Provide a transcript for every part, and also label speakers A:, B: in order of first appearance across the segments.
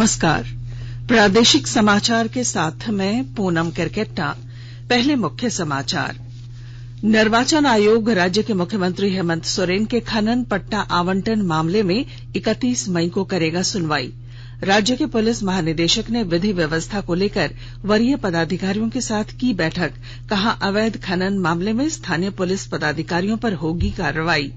A: नमस्कार। प्रादेशिक समाचार के साथ मैं पूनम केरकेट्टा। पहले मुख्य समाचार। निर्वाचन आयोग राज्य के मुख्यमंत्री हेमंत सोरेन के खनन पट्टा आवंटन मामले में 31 मई को करेगा सुनवाई। राज्य के पुलिस महानिदेशक ने विधि व्यवस्था को लेकर वरीय पदाधिकारियों के साथ की बैठक। कहा, अवैध खनन मामले में स्थानीय पुलिस पदाधिकारियों पर होगी कार्रवाई।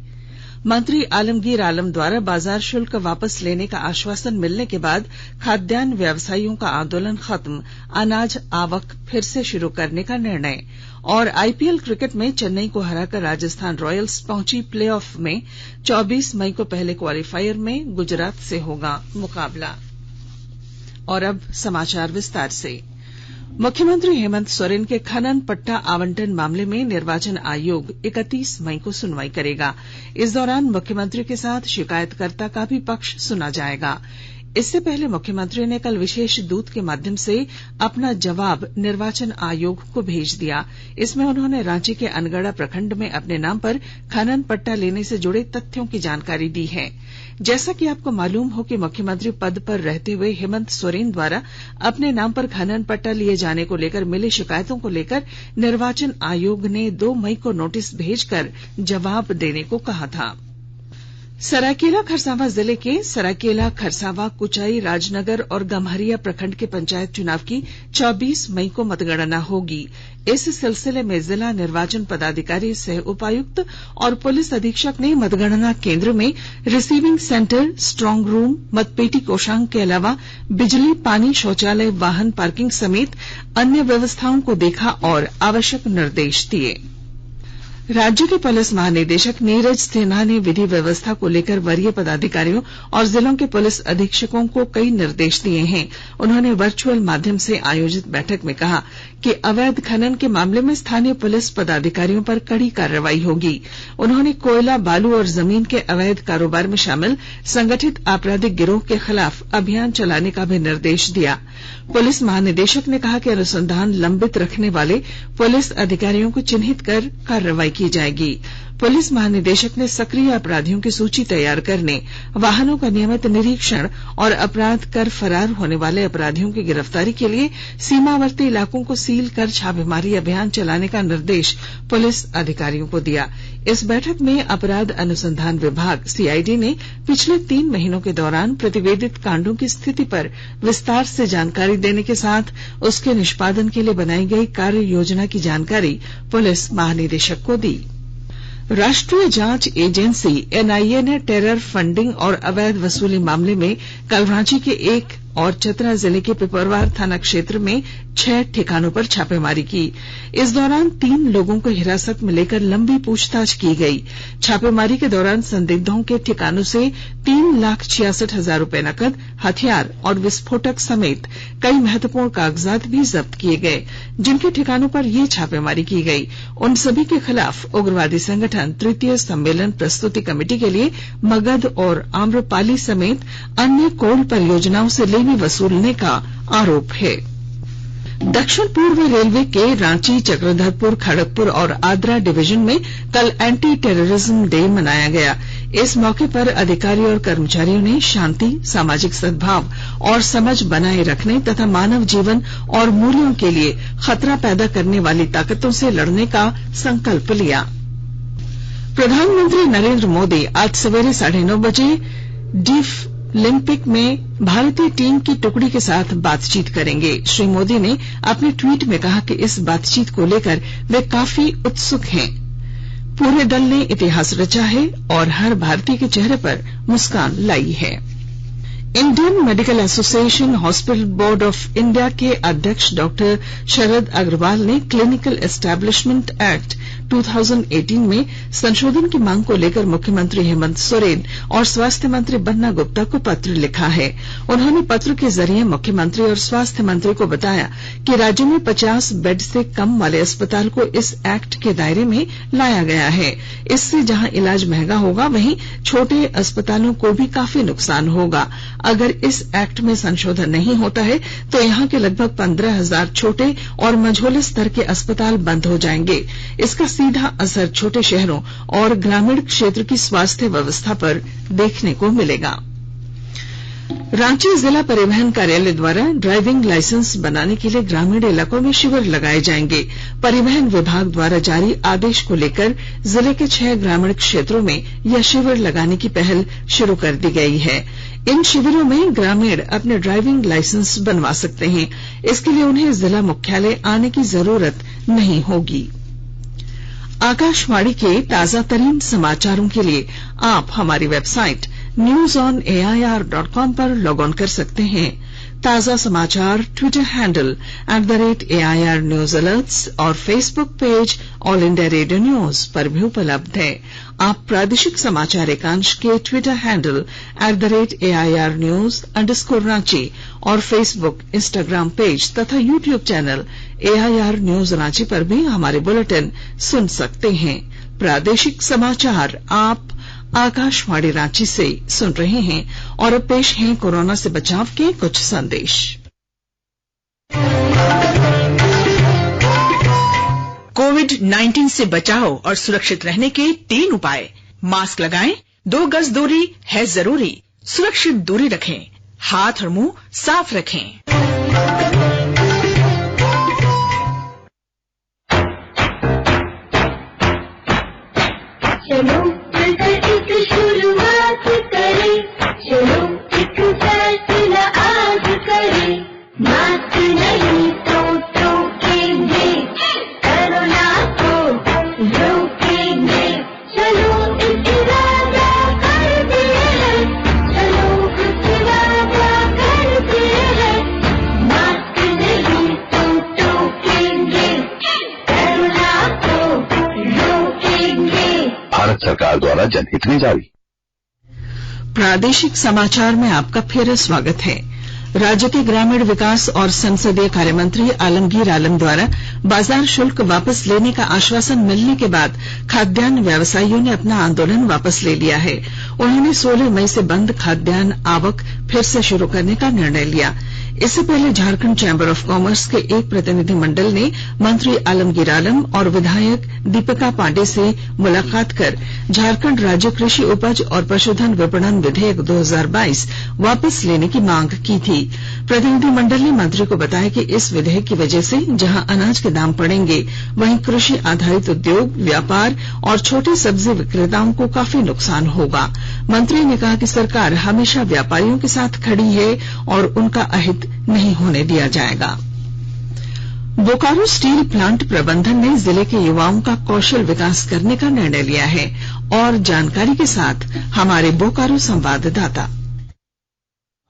A: मंत्री आलमगीर आलम द्वारा बाजार शुल्क वापस लेने का आश्वासन मिलने के बाद खाद्यान्न व्यवसायियों का आंदोलन खत्म, अनाज आवक फिर से शुरू करने का निर्णय। और आईपीएल क्रिकेट में चेन्नई को हराकर राजस्थान रॉयल्स पहुंची प्लेऑफ में। 24 मई को पहले क्वालिफायर में गुजरात से होगा मुकाबला। और अब समाचार विस्तार से। मुख्यमंत्री हेमंत सोरेन के खनन पट्टा आवंटन मामले में निर्वाचन आयोग 31 मई को सुनवाई करेगा। इस दौरान मुख्यमंत्री के साथ शिकायतकर्ता का भी पक्ष सुना जाएगा। इससे पहले मुख्यमंत्री ने कल विशेष दूत के माध्यम से अपना जवाब निर्वाचन आयोग को भेज दिया। इसमें उन्होंने रांची के अनगढ़ा प्रखंड में अपने नाम पर खनन पट्टा लेने से जुड़े तथ्यों की जानकारी दी है। जैसा कि आपको मालूम हो कि मुख्यमंत्री पद पर रहते हुए हेमंत सोरेन द्वारा अपने नाम पर खनन पट्टा लिए जाने को लेकर मिली शिकायतों को लेकर निर्वाचन आयोग ने 2 मई को नोटिस भेजकर जवाब देने को कहा था। सरायकेला खरसावां जिले के सरायकेला, खरसावां, कुचाई, राजनगर और गम्हरिया प्रखंड के पंचायत चुनाव की 24 मई को मतगणना होगी। इस सिलसिले में जिला निर्वाचन पदाधिकारी, सह उपायुक्त और पुलिस अधीक्षक ने मतगणना केंद्र में रिसीविंग सेंटर, स्ट्रांग रूम, मतपेटी कोषांग के अलावा बिजली, पानी, शौचालय, वाहन पार्किंग समेत अन्य व्यवस्थाओं को देखा और आवश्यक निर्देश दिए। राज्य के पुलिस महानिदेशक नीरज सिन्हा ने विधि व्यवस्था को लेकर वरीय पदाधिकारियों और जिलों के पुलिस अधीक्षकों को कई निर्देश दिए हैं। उन्होंने वर्चुअल माध्यम से आयोजित बैठक में कहा कि अवैध खनन के मामले में स्थानीय पुलिस पदाधिकारियों पर कड़ी कार्रवाई होगी। उन्होंने कोयला, बालू और जमीन के अवैध कारोबार में शामिल संगठित आपराधिक गिरोह के खिलाफ अभियान चलाने का भी निर्देश दिया। पुलिस महानिदेशक ने कहा कि अनुसंधान लंबित रखने वाले पुलिस अधिकारियों को चिन्हित कर कार्रवाई की जाएगी। पुलिस महानिदेशक ने सक्रिय अपराधियों की सूची तैयार करने, वाहनों का नियमित निरीक्षण और अपराध कर फरार होने वाले अपराधियों की गिरफ्तारी के लिए सीमावर्ती इलाकों को सील कर छापेमारी अभियान चलाने का निर्देश पुलिस अधिकारियों को दिया। इस बैठक में अपराध अनुसंधान विभाग सीआईडी ने पिछले 3 महीनों के दौरान प्रतिवेदित कांडों की स्थिति पर विस्तार से जानकारी देने के साथ उसके निष्पादन के लिए बनाई गई कार्य योजना की जानकारी पुलिस महानिदेशक को दी। राष्ट्रीय जांच एजेंसी एनआईए ने टेरर फंडिंग और अवैध वसूली मामले में कल रांची के एक और चतरा जिले के पिपरवार थाना क्षेत्र में 6 ठिकानों पर छापेमारी की। इस दौरान 3 लोगों को हिरासत में लेकर लंबी पूछताछ की गई। छापेमारी के दौरान संदिग्धों के ठिकानों से 3,66,000 रुपए नकद, हथियार और विस्फोटक समेत कई महत्वपूर्ण कागजात भी जब्त किए गए। जिनके ठिकानों पर यह छापेमारी की गई उन सभी के खिलाफ उग्रवादी संगठन तृतीय सम्मेलन प्रस्तुति कमेटी के लिए मगध और आम्रपाली समेत अन्य कोल परियोजनाओं से लेवी वसूलने का आरोप है। दक्षिण पूर्व रेलवे के रांची, चक्रधरपुर, खड़गपुर और आद्रा डिवीजन में कल एंटी टेररिज्म डे मनाया गया। इस मौके पर अधिकारी और कर्मचारियों ने शांति, सामाजिक सद्भाव और समझ बनाए रखने तथा मानव जीवन और मूल्यों के लिए खतरा पैदा करने वाली ताकतों से लड़ने का संकल्प लिया। प्रधानमंत्री नरेंद्र मोदी आज सवेरे 9:30 बजे डीफ ओलंपिक में भारतीय टीम की टुकड़ी के साथ बातचीत करेंगे। श्री मोदी ने अपने ट्वीट में कहा कि इस बातचीत को लेकर वे काफी उत्सुक हैं। पूरे दल ने इतिहास रचा है और हर भारतीय के चेहरे पर मुस्कान लाई है। Indian medical association hospital board of India के अध्यक्ष डॉक्टर शरद अग्रवाल ने क्लिनिकल एस्टेब्लिशमेंट एक्ट 2018 में संशोधन की मांग को लेकर मुख्यमंत्री हेमंत सोरेन और स्वास्थ्य मंत्री बन्ना गुप्ता को पत्र लिखा है। उन्होंने पत्र के जरिए मुख्यमंत्री और स्वास्थ्य मंत्री को बताया कि राज्य में 50 बेड से कम वाले अस्पताल को इस एक्ट के दायरे में लाया गया है। इससे जहां इलाज महंगा होगा वहीं छोटे अस्पतालों को भी काफी नुकसान होगा। अगर इस एक्ट में संशोधन नहीं होता है तो यहां के लगभग 15,000 छोटे और मझोले स्तर के अस्पताल बंद हो जाएंगे। इसका सीधा असर छोटे शहरों और ग्रामीण क्षेत्र की स्वास्थ्य व्यवस्था पर देखने को मिलेगा। रांची जिला परिवहन कार्यालय द्वारा ड्राइविंग लाइसेंस बनाने के लिए ग्रामीण इलाकों में शिविर लगाए जाएंगे। परिवहन विभाग द्वारा जारी आदेश को लेकर जिले के 6 ग्रामीण क्षेत्रों में यह शिविर लगाने की पहल शुरू कर दी गई है। इन शिविरों में ग्रामीण अपने ड्राइविंग लाइसेंस बनवा सकते हैं। इसके लिए उन्हें जिला मुख्यालय आने की जरूरत नहीं होगी। आकाशवाणी के ताजा तरीन समाचारों के लिए आप हमारी वेबसाइट newsonair.com पर लॉग ऑन कर सकते हैं। ताजा समाचार Twitter handle @AIR News Alerts और Facebook page all India radio news पर भी उपलब्ध है। आप प्रादेशिक समाचार एकांश के ट्विटर हैंडल @AIR News_Ranchi और फेसबुक, इंस्टाग्राम पेज तथा YouTube channel AIR News Ranchi पर भी हमारे बुलेटिन सुन सकते हैं। प्रादेशिक समाचार आप आकाशवाणी रांची से सुन रहे हैं और अब पेश हैं कोरोना से बचाव के कुछ संदेश।
B: कोविड-19 से बचाव और सुरक्षित रहने के 3 उपाय। मास्क लगाएं, 2 गज दूरी है जरूरी, सुरक्षित दूरी रखें, हाथ और मुंह साफ रखें।
C: चलो मिलकर शुरुआत करें, चलो एक फैसला आज करें। मास्क नहीं तो टोकेंगे, कोरोना को रोकेंगे। चलो एक वादा करते हैं, चलो कुछ वादा करते हैं। मास्क नहीं तो टोकेंगे, कोरोना को रोकेंगे।
D: भारत सरकार द्वारा जनहित में जारी।
A: प्रादेशिक समाचार में आपका फिर स्वागत है। राज्य के ग्रामीण विकास और संसदीय कार्य मंत्री आलमगीर आलम द्वारा बाजार शुल्क वापस लेने का आश्वासन मिलने के बाद खाद्यान्न व्यवसायियों ने अपना आंदोलन वापस ले लिया है। उन्होंने 16 मई से बंद खाद्यान्न आवक फिर से शुरू करने का निर्णय लिया। इससे पहले झारखंड चैंबर ऑफ कॉमर्स के एक प्रतिनिधि मंडल ने मंत्री आलमगीर आलम और विधायक दीपिका पांडे से मुलाकात कर झारखंड राज्य कृषि उपज और पशुधन विपणन विधेयक 2022 वापस लेने की मांग की थी। प्रतिनिधि मंडल ने मंत्री को बताया कि इस विधेयक की वजह से जहां अनाज के दाम बढ़ेंगे, वहीं कृषि आधारित उद्योग, व्यापार और छोटे सब्जी विक्रेताओं को काफी नुकसान होगा। मंत्री ने कहा कि सरकार हमेशा व्यापारियों के साथ खड़ी है और उनका अहित नहीं होने दिया जाएगा। बोकारो स्टील प्लांट प्रबंधन ने जिले के युवाओं का कौशल विकास करने का निर्णय लिया है। और जानकारी के साथ हमारे बोकारो संवाददाता।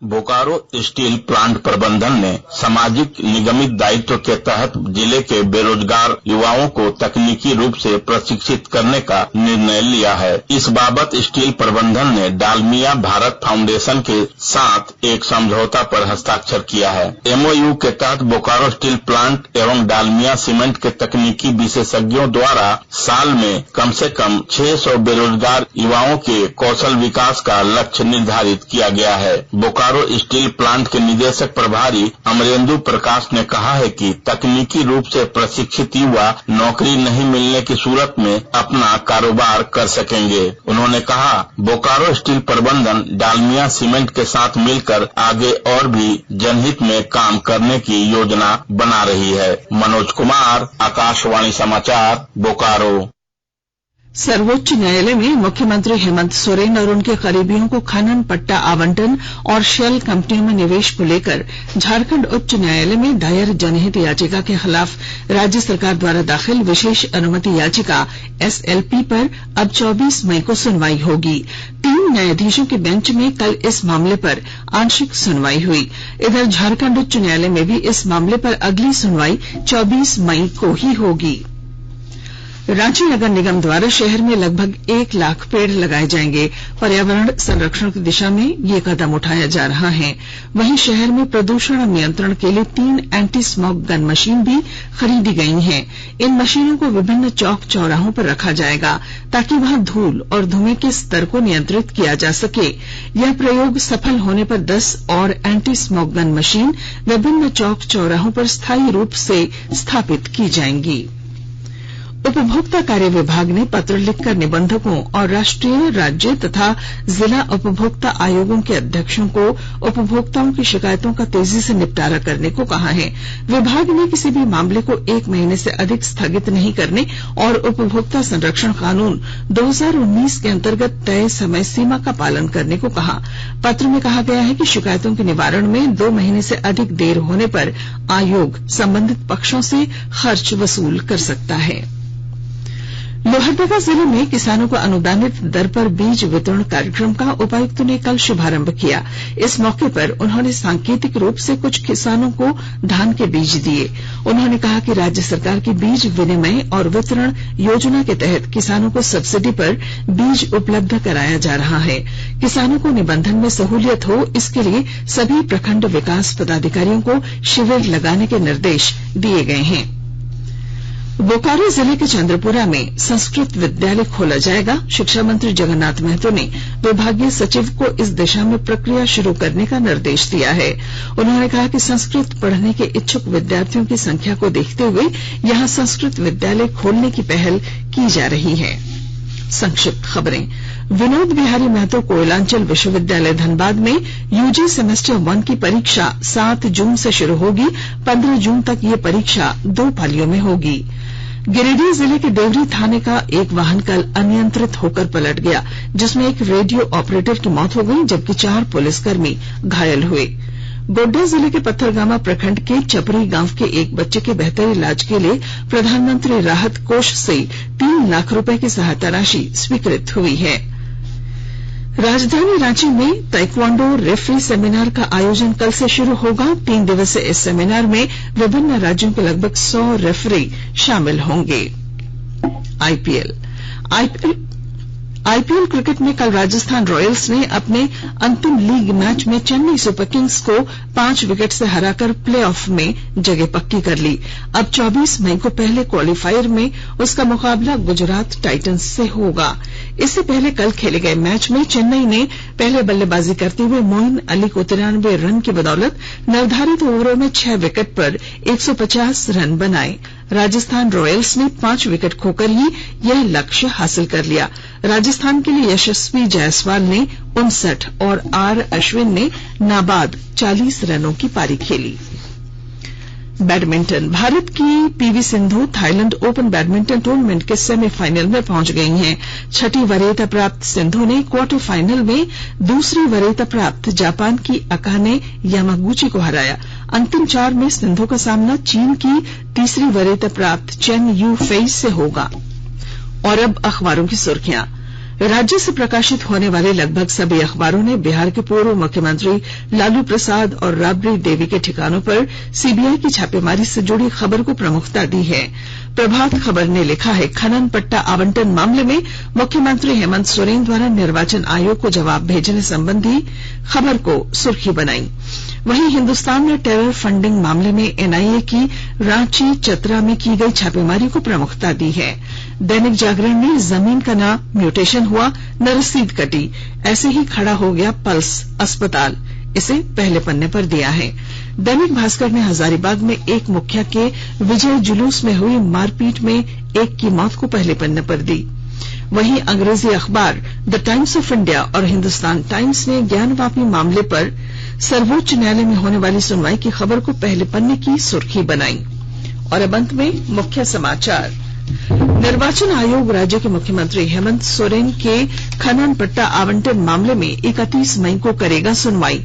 E: बोकारो स्टील प्लांट प्रबंधन ने सामाजिक निगमित दायित्व के तहत जिले के बेरोजगार युवाओं को तकनीकी रूप से प्रशिक्षित करने का निर्णय लिया है। इस बाबत स्टील प्रबंधन ने डालमिया भारत फाउंडेशन के साथ एक समझौता पर हस्ताक्षर किया है। MOU के तहत बोकारो स्टील प्लांट एवं डालमिया सीमेंट के तकनीकी विशेषज्ञों द्वारा साल में कम से कम 600 बेरोजगार युवाओं के कौशल विकास का लक्ष्य निर्धारित किया गया है। बोकारो स्टील प्लांट के निदेशक प्रभारी अमरेंदु प्रकाश ने कहा है कि तकनीकी रूप से प्रशिक्षित युवा नौकरी नहीं मिलने की सूरत में अपना कारोबार कर सकेंगे। उन्होंने कहा, बोकारो स्टील प्रबंधन डालमिया सीमेंट के साथ मिलकर आगे और भी जनहित में काम करने की योजना बना रही है। मनोज कुमार, आकाशवाणी समाचार, बोकारो।
A: सर्वोच्च न्यायालय में मुख्यमंत्री हेमंत सोरेन और उनके करीबियों को खनन पट्टा आवंटन और शेल कंपनियों में निवेश को लेकर झारखंड उच्च न्यायालय में दायर जनहित याचिका के खिलाफ राज्य सरकार द्वारा दाखिल विशेष अनुमति याचिका SLP पर अब 24 मई को सुनवाई होगी। 3 न्यायाधीशों के बेंच में कल इस मामले पर आंशिक सुनवाई हुई। इधर झारखंड उच्च न्यायालय में भी इस मामले पर अगली सुनवाई 24 मई को ही होगी। रांची नगर निगम द्वारा शहर में लगभग 1 लाख पेड़ लगाए जाएंगे। पर्यावरण संरक्षण की दिशा में ये कदम उठाया जा रहा है। वहीं शहर में प्रदूषण नियंत्रण के लिए 3 एंटी स्मॉग गन मशीन भी खरीदी गई हैं। इन मशीनों को विभिन्न चौक चौराहों पर रखा जाएगा ताकि वहां धूल और धुएं के स्तर को नियंत्रित किया जा सके। यह प्रयोग सफल होने पर 10 और एंटी स्मॉग गन मशीन विभिन्न चौक चौराहों पर स्थायी रूप से स्थापित की जाएंगी। उपभोक्ता कार्य विभाग ने पत्र लिखकर निबंधकों और राष्ट्रीय, राज्य तथा जिला उपभोक्ता आयोगों के अध्यक्षों को उपभोक्ताओं की शिकायतों का तेजी से निपटारा करने को कहा है। विभाग ने किसी भी मामले को 1 महीने से अधिक स्थगित नहीं करने और उपभोक्ता संरक्षण कानून 2019 के अंतर्गत तय समय सीमा का पालन करने को कहा। पत्र में कहा गया है कि शिकायतों के निवारण में 2 महीने से अधिक देर होने पर आयोग संबंधित पक्षों से खर्च वसूल कर सकता है। लोहरदगा जिले में किसानों को अनुदानित दर पर बीज वितरण कार्यक्रम का उपायुक्त ने कल शुभारंभ किया। इस मौके पर उन्होंने सांकेतिक रूप से कुछ किसानों को धान के बीज दिए। उन्होंने कहा कि राज्य सरकार की बीज विनिमय और वितरण योजना के तहत किसानों को सब्सिडी पर बीज उपलब्ध कराया जा रहा है। किसानों को निबंधन में सहूलियत हो, इसके लिए सभी प्रखंड विकास पदाधिकारियों को शिविर लगाने के निर्देश दिए गए हैं। बोकारो जिले के चंद्रपुरा में संस्कृत विद्यालय खोला जाएगा। शिक्षा मंत्री जगन्नाथ महतो ने विभागीय सचिव को इस दिशा में प्रक्रिया शुरू करने का निर्देश दिया है। उन्होंने कहा कि संस्कृत पढ़ने के इच्छुक विद्यार्थियों की संख्या को देखते हुए यहां संस्कृत विद्यालय खोलने की पहल की जा रही है। संक्षिप्त खबरें। विनोद बिहारी महतो कोयलांचल विश्वविद्यालय धनबाद में यूजी सेमेस्टर 1 की परीक्षा 7 जून से शुरू होगी। 15 जून तक ये परीक्षा 2 पालियों में होगी। गिरिडीह जिले के देवरी थाने का एक वाहन कल अनियंत्रित होकर पलट गया, जिसमें एक रेडियो ऑपरेटर की मौत हो गई जबकि 4 पुलिसकर्मी घायल हुए। गोड्डा जिले के पत्थरगामा प्रखंड के चपरी गांव के एक बच्चे के बेहतर इलाज के लिए प्रधानमंत्री राहत कोष से 3 लाख रुपए की सहायता राशि स्वीकृत हुई है। राजधानी रांची में ताइक्वांडो रेफरी सेमिनार का आयोजन कल से शुरू होगा। 3 दिवसीय इस सेमिनार में विभिन्न राज्यों के लगभग 100 रेफरी शामिल होंगे। आईपीएल क्रिकेट में कल राजस्थान रॉयल्स ने अपने अंतिम लीग मैच में चेन्नई सुपर किंग्स को 5 विकेट से हराकर प्लेऑफ में जगह पक्की कर ली। अब 24 मई को पहले क्वालिफायर में उसका मुकाबला गुजरात टाइटंस से होगा। इससे पहले कल खेले गए मैच में चेन्नई ने पहले बल्लेबाजी करते हुए मोइन अली को 93 रन की बदौलत निर्धारित ओवरों में 6 विकेट पर 150 रन बनाए। राजस्थान रॉयल्स ने 5 विकेट खोकर ही यह लक्ष्य हासिल कर लिया। राजस्थान के लिए यशस्वी जायसवाल ने 59 और आर अश्विन ने नाबाद 40 रनों की पारी खेली। बैडमिंटन। भारत की PV Sindhu Thailand open badminton tournament के सेमीफाइनल में पहुंच गई हैं। 6ठी वरीयता प्राप्त सिंधु ने क्वार्टर फाइनल में दूसरी वरीयता प्राप्त जापान की अकाने यामागुची को हराया। अंतिम 4 में सिंधु का सामना चीन की तीसरी वरीयता प्राप्त चेन यू फेई से होगा। और अब अखबारों की सुर्खियां। राज्य से प्रकाशित होने वाले लगभग सभी अखबारों ने बिहार के पूर्व मुख्यमंत्री लालू प्रसाद और राबड़ी देवी के ठिकानों पर सीबीआई की छापेमारी से जुड़ी खबर को प्रमुखता दी है। प्रभात खबर ने लिखा है, खनन पट्टा आवंटन मामले में मुख्यमंत्री हेमंत सोरेन द्वारा निर्वाचन आयोग को जवाब भेजने संबंधी खबर को सुर्खी बनाई। वहीं हिन्दुस्तान ने टेरर फंडिंग मामले में एनआईए की रांची चतरा में की गई छापेमारी को प्रमुखता दी है। दैनिक जागरण ने जमीन का नाम म्यूटेशन हुआ, न रसीद कटी, ऐसे ही खड़ा हो गया पल्स अस्पताल, इसे पहले पन्ने पर दिया है। दैनिक भास्कर ने हजारीबाग में एक मुखिया के विजय जुलूस में हुई मारपीट में एक की मौत को पहले पन्ने पर दी। वहीं अंग्रेजी अखबार द टाइम्स ऑफ इंडिया और हिन्दुस्तान टाइम्स ने ज्ञानवापी मामले पर सर्वोच्च न्यायालय में होने वाली सुनवाई की खबर को पहले पन्ने की सुर्खी बनाई। और अब अंत में मुख्य समाचार। निर्वाचन आयोग राज्य के मुख्यमंत्री हेमंत सोरेन के खनन पट्टा आवंटन मामले में 31 मई को करेगा सुनवाई।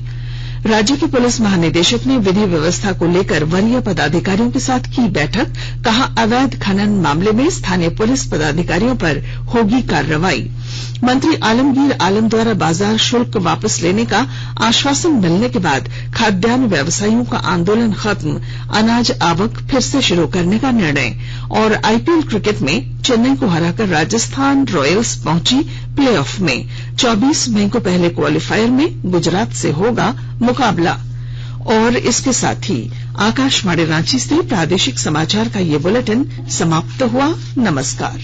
A: राज्य के पुलिस महानिदेशक ने विधि व्यवस्था को लेकर वरीय पदाधिकारियों के साथ की बैठक, कहा अवैध खनन मामले में स्थानीय पुलिस पदाधिकारियों पर होगी कार्रवाई। मंत्री आलमगीर आलम द्वारा बाजार शुल्क वापस लेने का आश्वासन मिलने के बाद खाद्यान्न व्यवसायियों का आंदोलन खत्म, अनाज आवक फिर से शुरू करने का निर्णय। और आईपीएल क्रिकेट में चेन्नई को हराकर राजस्थान रॉयल्स पहुंची प्लेऑफ में। 24 मई को पहले क्वालिफायर में गुजरात से होगा मुकाबला। और इसके साथ ही आकाशवाणी रांची से प्रादेशिक समाचार का ये बुलेटिन समाप्त हुआ। नमस्कार।